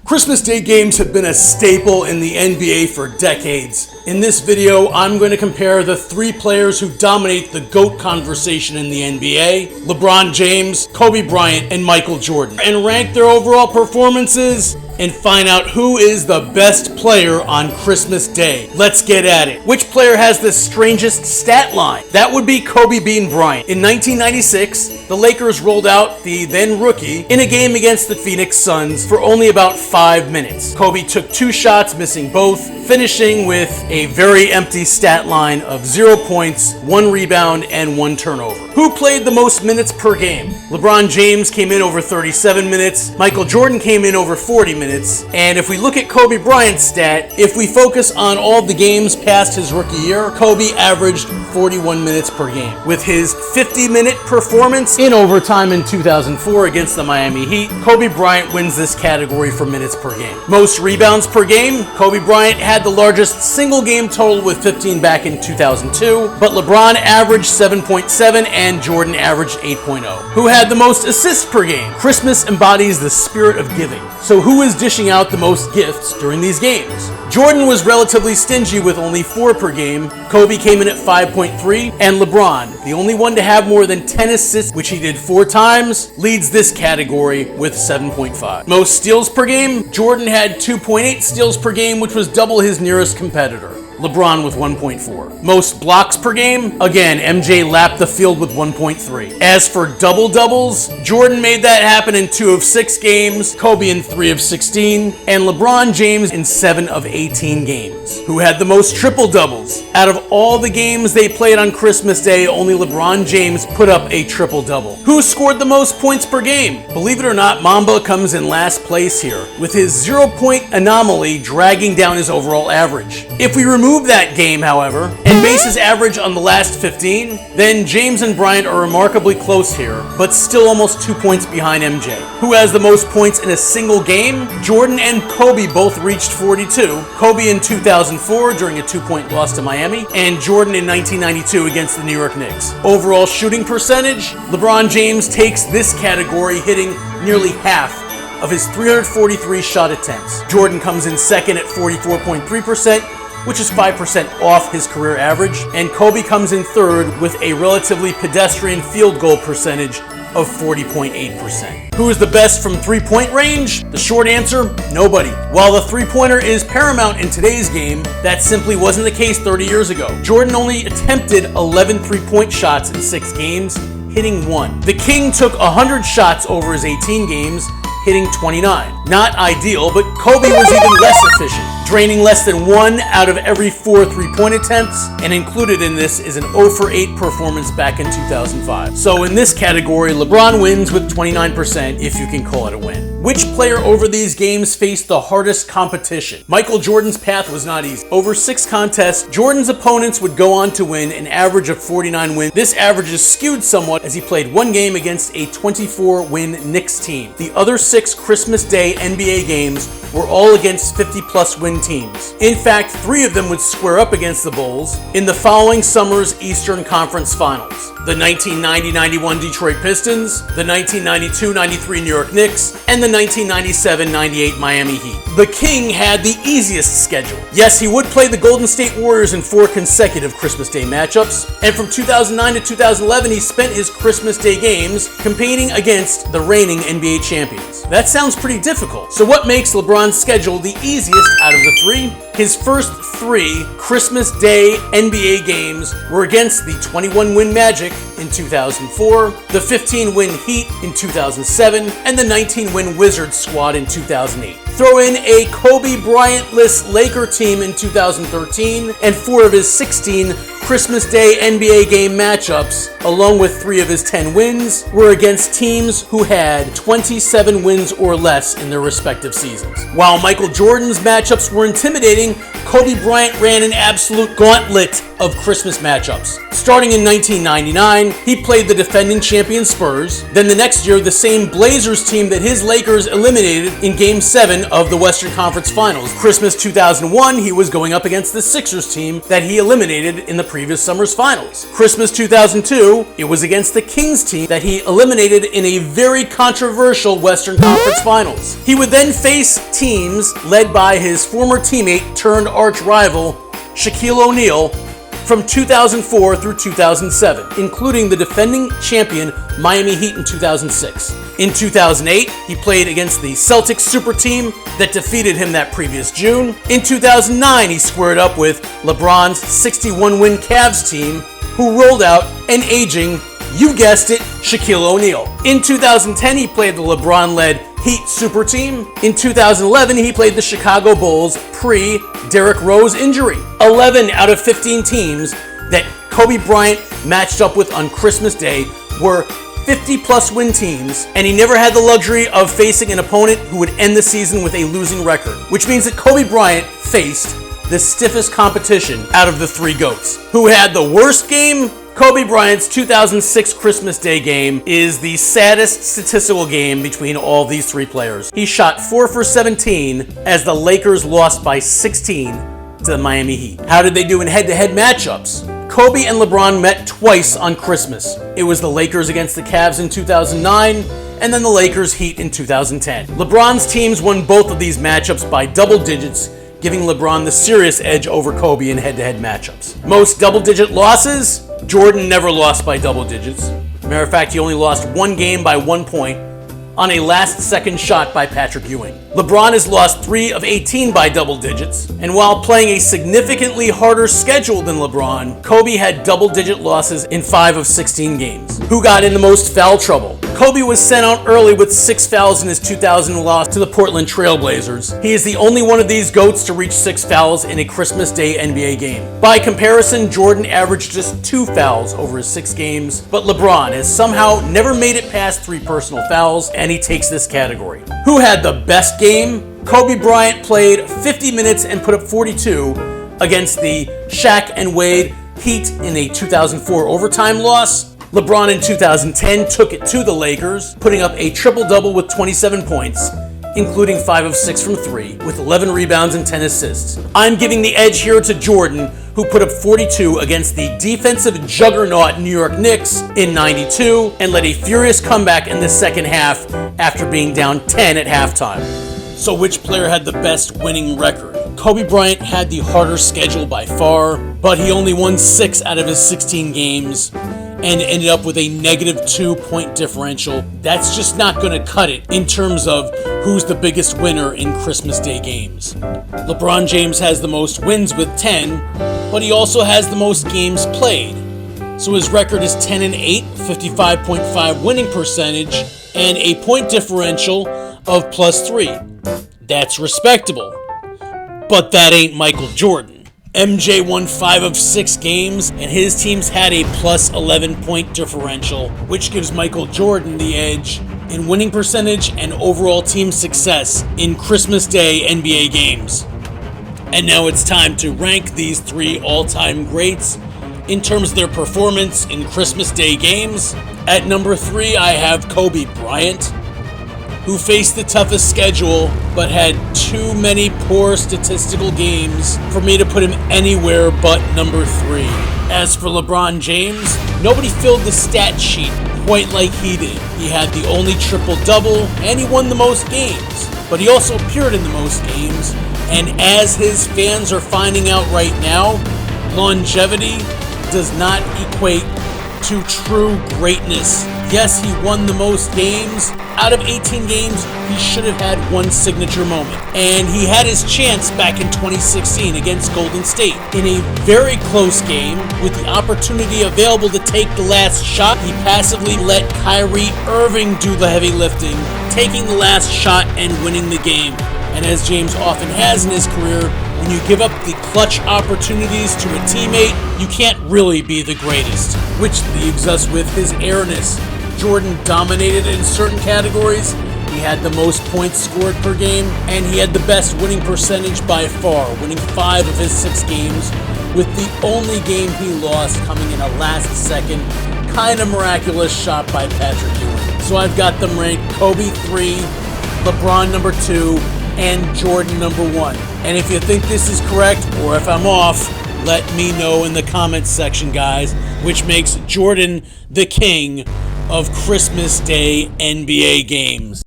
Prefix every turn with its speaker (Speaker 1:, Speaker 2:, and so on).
Speaker 1: Christmas Day games have been a staple in the NBA for decades. In this video, I'm going to compare the three players who dominate the GOAT conversation in the NBA: LeBron James, Kobe Bryant, and Michael Jordan, and rank their overall performances and find out who is the best player on Christmas Day. Let's get at it. Which player has the strangest stat line? That would be Kobe beating Bryant. In 1996, the Lakers rolled out the then rookie in a game against the Phoenix Suns for only about 5 minutes. Kobe took 2 shots, missing both, finishing with a very empty stat line of 0 points, 1 rebound, and 1 turnover. Who played the most minutes per game? LeBron James came in over 37 minutes. Michael Jordan came in over 40 minutes. And if we look at Kobe Bryant's stat, if we focus on all the games past his rookie year, Kobe averaged 41 minutes per game. With his 50-minute performance in overtime in 2004 against the Miami Heat, Kobe Bryant wins this category for minutes per game. Most rebounds per game, Kobe Bryant had the largest single game total with 15 back in 2002, but LeBron averaged 7.7 and Jordan averaged 8.0. Who had the most assists per game? Christmas embodies the spirit of giving. So who is dishing out the most gifts during these games? Jordan was relatively stingy with only 4 per game. Kobe came in at 5.3, and LeBron, the only one to have more than 10 assists, which he did 4 times, leads this category with 7.5. Most steals per game, Jordan had 2.8 steals per game, which was double his nearest competitor, LeBron, with 1.4. Most blocks per game, again, MJ lapped the field with 1.3. As for double-doubles, Jordan made that happen in 2 of 6 games, Kobe in 3 of 16, and LeBron James in 7 of 18 games. Who had the most triple-doubles? Out of all the games they played on Christmas Day, only LeBron James put up a triple-double. Who scored the most points per game? Believe it or not, Mamba comes in last place here, with his 0-point anomaly dragging down his overall average. If we remove that game, however, and base his average on the last 15, then James and Bryant are remarkably close here, but still almost 2 points behind MJ. Who has the most points in a single game? Jordan and Kobe both reached 42. Kobe in 2004 during a 2-point loss to Miami, and Jordan in 1992 against the New York Knicks. Overall shooting percentage, LeBron James takes this category, hitting nearly half of his 343 shot attempts. Jordan comes in second at 44.3%, which is 5% off his career average, and Kobe comes in third with a relatively pedestrian field goal percentage of 40.8%. Who is the best from three-point range? The short answer, nobody. While the three-pointer is paramount in today's game, that simply wasn't the case 30 years ago. Jordan only attempted 11 three-point shots in 6 games, hitting 1. The King took 100 shots over his 18 games, hitting 29. Not ideal, but Kobe was even less efficient, draining less than 1 out of every 4 three-point attempts, and included in this is an 0 for 8 performance back in 2005. So in this category, LeBron wins with 29%, if you can call it a win. Which player over these games faced the hardest competition? Michael Jordan's path was not easy. Over 6 contests, Jordan's opponents would go on to win an average of 49 wins. This average is skewed somewhat as he played 1 game against a 24-win Knicks team. The other 6 Christmas Day NBA games were all against 50-plus win teams. In fact, 3 of them would square up against the Bulls in the following summer's Eastern Conference Finals: the 1990-91 Detroit Pistons, the 1992-93 New York Knicks, and the 1997-98 Miami Heat. The King had the easiest schedule. Yes, he would play the Golden State Warriors in 4 consecutive Christmas Day matchups, and from 2009 to 2011, he spent his Christmas Day games competing against the reigning NBA champions. That sounds pretty difficult. So what makes LeBron's schedule the easiest out of the 3? His first 3 Christmas Day NBA games were against the 21-win Magic in 2004, the 15-win Heat in 2007, and the 19-win Wizards squad in 2008. Throw in a Kobe Bryant-less Laker team in 2013, and 4 of his 16 Christmas Day NBA game matchups, along with 3 of his 10 wins, were against teams who had 27 wins or less in their respective seasons. While Michael Jordan's matchups were intimidating, Kobe Bryant ran an absolute gauntlet of Christmas matchups. Starting in 1999, he played the defending champion Spurs. Then the next year, the same Blazers team that his Lakers eliminated in Game 7 of the Western Conference Finals. Christmas 2001, he was going up against the Sixers team that he eliminated in the previous summer's finals. Christmas 2002, it was against the Kings team that he eliminated in a very controversial Western Conference Finals. He would then face teams led by his former teammate turned arch rival Shaquille O'Neal from 2004 through 2007, including the defending champion Miami Heat in 2006. In 2008, he played against the Celtics super team that defeated him that previous June. In 2009, he squared up with LeBron's 61-win Cavs team, who rolled out an aging, you guessed it, Shaquille O'Neal. In 2010, he played the LeBron-led Heat super team. In 2011, he played the Chicago Bulls pre-Derrick Rose injury. 11 out of 15 teams that Kobe Bryant matched up with on Christmas Day were 50-plus win teams, and he never had the luxury of facing an opponent who would end the season with a losing record, which means that Kobe Bryant faced the stiffest competition out of the three GOATs. Who had the worst game? Kobe Bryant's 2006 Christmas Day game is the saddest statistical game between all these three players. He shot 4 for 17 as the Lakers lost by 16 to the Miami Heat. How did they do in head-to-head matchups? Kobe and LeBron met twice on Christmas. It was the Lakers against the Cavs in 2009, and then the Lakers Heat in 2010. LeBron's teams won both of these matchups by double digits, giving LeBron the serious edge over Kobe in head-to-head matchups. Most double-digit losses? Jordan never lost by double digits. Matter of fact, he only lost one game by 1 point on a last-second shot by Patrick Ewing. LeBron has lost 3 of 18 by double digits, and while playing a significantly harder schedule than LeBron, Kobe had double-digit losses in 5 of 16 games. Who got in the most foul trouble? Kobe was sent out early with 6 fouls in his 2000 loss to the Portland Trail Blazers. He is the only one of these GOATs to reach 6 fouls in a Christmas Day NBA game. By comparison, Jordan averaged just 2 fouls over his 6 games, but LeBron has somehow never made it past 3 personal fouls, and he takes this category. Who had the best game? Kobe Bryant played 50 minutes and put up 42 against the Shaq and Wade Heat in a 2004 overtime loss. LeBron in 2010 took it to the Lakers, putting up a triple-double with 27 points, including 5 of 6 from 3, with 11 rebounds and 10 assists. I'm giving the edge here to Jordan, who put up 42 against the defensive juggernaut New York Knicks in '92 and led a furious comeback in the second half after being down 10 at halftime. So which player had the best winning record? Kobe Bryant had the harder schedule by far, but he only won 6 out of his 16 games and ended up with a negative 2-point differential. That's just not going to cut it in terms of who's the biggest winner in Christmas Day games. LeBron James has the most wins with 10, but he also has the most games played. So his record is 10-8, 55.5 winning percentage, and a point differential of +3. That's respectable. But that ain't Michael Jordan. MJ won 5 of 6 games, and his teams had a +11 point differential, which gives Michael Jordan the edge in winning percentage and overall team success in Christmas Day NBA games. And now it's time to rank these 3 all-time greats in terms of their performance in Christmas Day games. At number 3, I have Kobe Bryant, who faced the toughest schedule but had too many poor statistical games for me to put him anywhere but number 3. As for LeBron James, nobody filled the stat sheet quite like he did. He had the only triple-double and he won the most games, but he also appeared in the most games, and as his fans are finding out right now, longevity does not equate to true greatness. Yes, he won the most games. Out of 18 games, he should have had one signature moment. And he had his chance back in 2016 against Golden State. In a very close game, with the opportunity available to take the last shot, he passively let Kyrie Irving do the heavy lifting, taking the last shot and winning the game. And as James often has in his career, when you give up the clutch opportunities to a teammate, you can't really be the greatest, which leaves us with his airness. Jordan dominated in certain categories. He had the most points scored per game, and he had the best winning percentage by far, winning 5 of his 6 games with the only game he lost coming in a last-second, kind of miraculous shot by Patrick Ewing. So I've got them ranked Kobe 3, LeBron number 2, and Jordan number 1. And if you think this is correct, or if I'm off, let me know in the comments section, guys, which makes Jordan the king of Christmas Day NBA games.